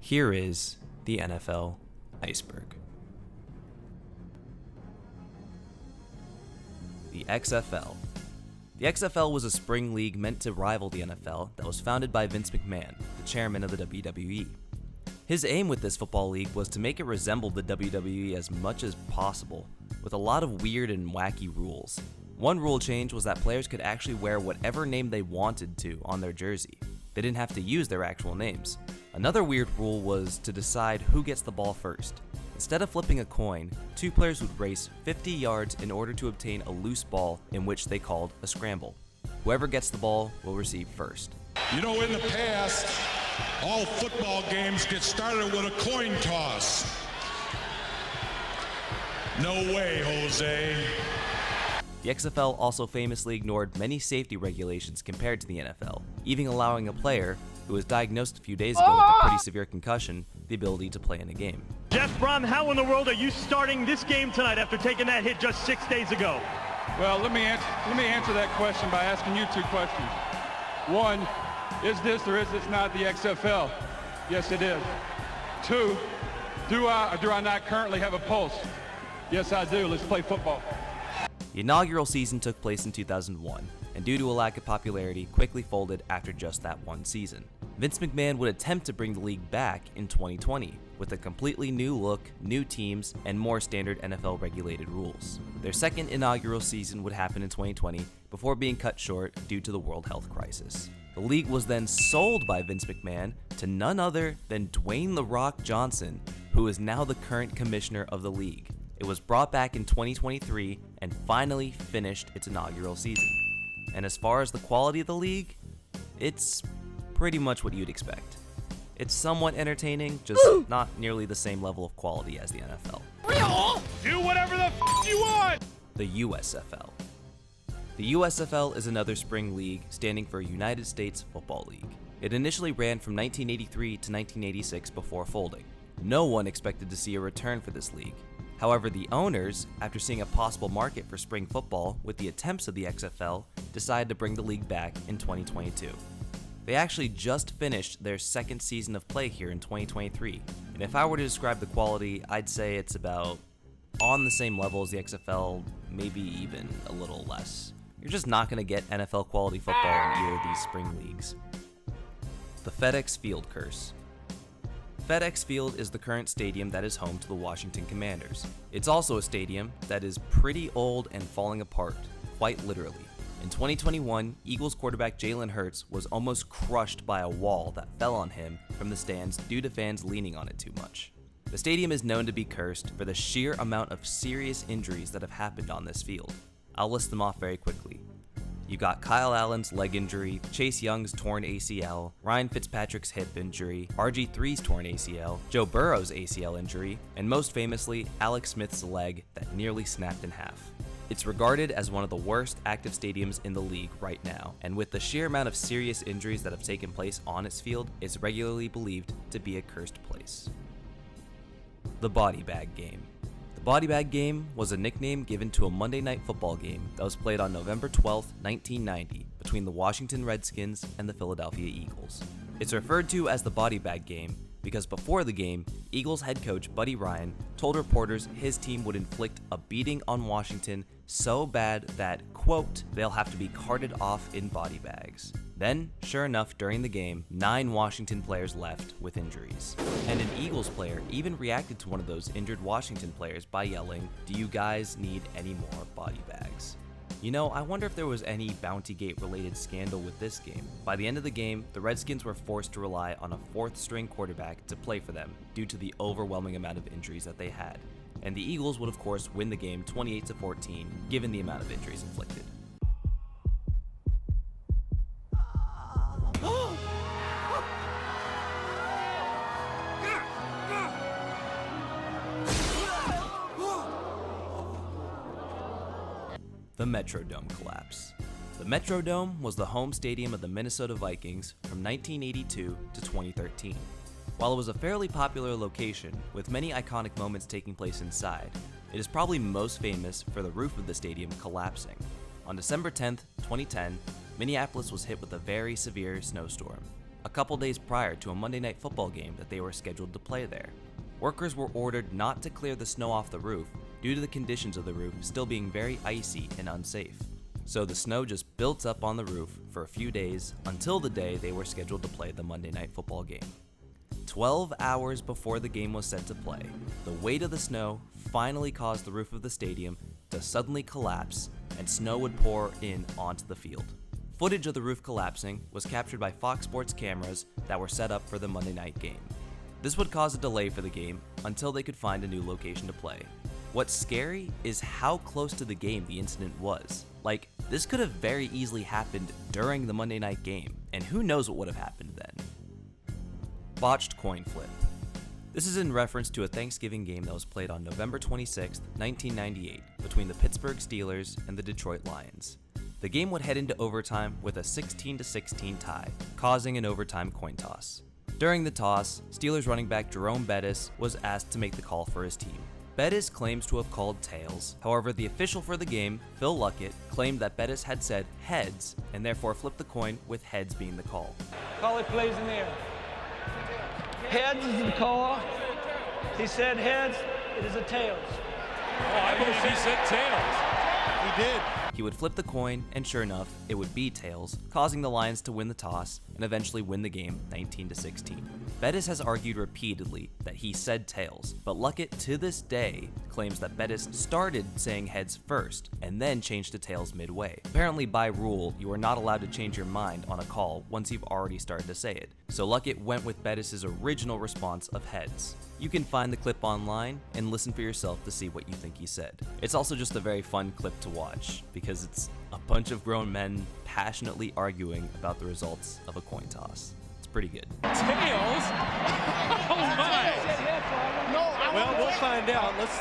Here is the NFL Iceberg. The XFL. The XFL was a spring league meant to rival the NFL that was founded by Vince McMahon, the chairman of the WWE. His aim with this football league was to make it resemble the WWE as much as possible, with a lot of weird and wacky rules. One rule change was that players could actually wear whatever name they wanted to on their jersey. They didn't have to use their actual names. Another weird rule was to decide who gets the ball first. Instead of flipping a coin, two players would race 50 yards in order to obtain a loose ball in which they called a scramble. Whoever gets the ball will receive first. You know, in the past, all football games get started with a coin toss. No way, Jose. The XFL also famously ignored many safety regulations compared to the NFL, even allowing a player, who was diagnosed a few days ago with a pretty severe concussion, the ability to play in a game. Jeff Brom, how in the world are you starting this game tonight after taking that hit just 6 days ago? Well, let me answer that question by asking you two questions. One, is this or is this not the XFL? Yes, it is. Two, do I or do I not currently have a pulse? Yes, I do. Let's play football. The inaugural season took place in 2001, and due to a lack of popularity, quickly folded after just that one season. Vince McMahon would attempt to bring the league back in 2020, with a completely new look, new teams, and more standard NFL regulated rules. Their second inaugural season would happen in 2020, before being cut short due to the world health crisis. The league was then sold by Vince McMahon to none other than Dwayne "The Rock" Johnson, who is now the current commissioner of the league. It was brought back in 2023 and finally finished its inaugural season. And as far as the quality of the league, it's pretty much what you'd expect. It's somewhat entertaining, just not nearly the same level of quality as the NFL. Do whatever the you want! The USFL. The USFL is another spring league standing for United States Football League. It initially ran from 1983 to 1986 before folding. No one expected to see a return for this league. However, the owners, after seeing a possible market for spring football with the attempts of the XFL, decided to bring the league back in 2022. They actually just finished their second season of play here in 2023, and if I were to describe the quality, I'd say it's about on the same level as the XFL, maybe even a little less. You're just not going to get NFL quality football in either of these spring leagues. The FedEx Field Curse. FedEx Field is the current stadium that is home to the Washington Commanders. It's also a stadium that is pretty old and falling apart, quite literally. In 2021, Eagles quarterback Jalen Hurts was almost crushed by a wall that fell on him from the stands due to fans leaning on it too much. The stadium is known to be cursed for the sheer amount of serious injuries that have happened on this field. I'll list them off very quickly. You got Kyle Allen's leg injury, Chase Young's torn ACL, Ryan Fitzpatrick's hip injury, RG3's torn ACL, Joe Burrow's ACL injury, and most famously, Alex Smith's leg that nearly snapped in half. It's regarded as one of the worst active stadiums in the league right now, and with the sheer amount of serious injuries that have taken place on its field, it's regularly believed to be a cursed place. The Body Bag Game. The Body Bag Game was a nickname given to a Monday Night Football game that was played on November 12, 1990, between the Washington Redskins and the Philadelphia Eagles. It's referred to as the Body Bag Game because before the game, Eagles head coach Buddy Ryan told reporters his team would inflict a beating on Washington so bad that, quote, they'll have to be carted off in body bags. Then, sure enough, during the game, 9 Washington players left with injuries. And an Eagles player even reacted to one of those injured Washington players by yelling, "Do you guys need any more body bags?" You know, I wonder if there was any Bountygate related scandal with this game. By the end of the game, the Redskins were forced to rely on a 4th string quarterback to play for them due to the overwhelming amount of injuries that they had. And the Eagles would of course win the game 28-14 given the amount of injuries inflicted. The Metrodome Collapse. The Metrodome was the home stadium of the Minnesota Vikings from 1982 to 2013. While it was a fairly popular location, with many iconic moments taking place inside, it is probably most famous for the roof of the stadium collapsing. On December 10, 2010, Minneapolis was hit with a very severe snowstorm. A couple days prior to a Monday Night Football game that they were scheduled to play there. Workers were ordered not to clear the snow off the roof due to the conditions of the roof still being very icy and unsafe. So the snow just built up on the roof for a few days until the day they were scheduled to play the Monday Night Football game. 12 hours before the game was set to play, the weight of the snow finally caused the roof of the stadium to suddenly collapse and snow would pour in onto the field. Footage of the roof collapsing was captured by Fox Sports cameras that were set up for the Monday night game. This would cause a delay for the game until they could find a new location to play. What's scary is how close to the game the incident was. Like, this could have very easily happened during the Monday night game, and who knows what would have happened then. Botched coin flip. This is in reference to a Thanksgiving game that was played on November 26, 1998, between the Pittsburgh Steelers and the Detroit Lions. The game would head into overtime with a 16-16 tie, causing an overtime coin toss. During the toss, Steelers running back Jerome Bettis was asked to make the call for his team. Bettis claims to have called tails. However, the official for the game, Phil Luckett, claimed that Bettis had said heads and therefore flipped the coin with heads being the call. Call it plays in there. Heads is the call. He said heads, it is a tails. Oh, I believe he said tails. He did. He would flip the coin, and sure enough, it would be tails, causing the Lions to win the toss and eventually win the game 19-16. Bettis has argued repeatedly that he said tails, but Luckett to this day claims that Bettis started saying heads first and then changed to tails midway. Apparently by rule, you are not allowed to change your mind on a call once you've already started to say it, so Luckett went with Bettis' original response of heads. You can find the clip online and listen for yourself to see what you think he said. It's also just a very fun clip to watch because it's a bunch of grown men passionately arguing about the results of a coin toss. It's pretty good. Tails? Oh my! No, Well, we'll find out. Let's.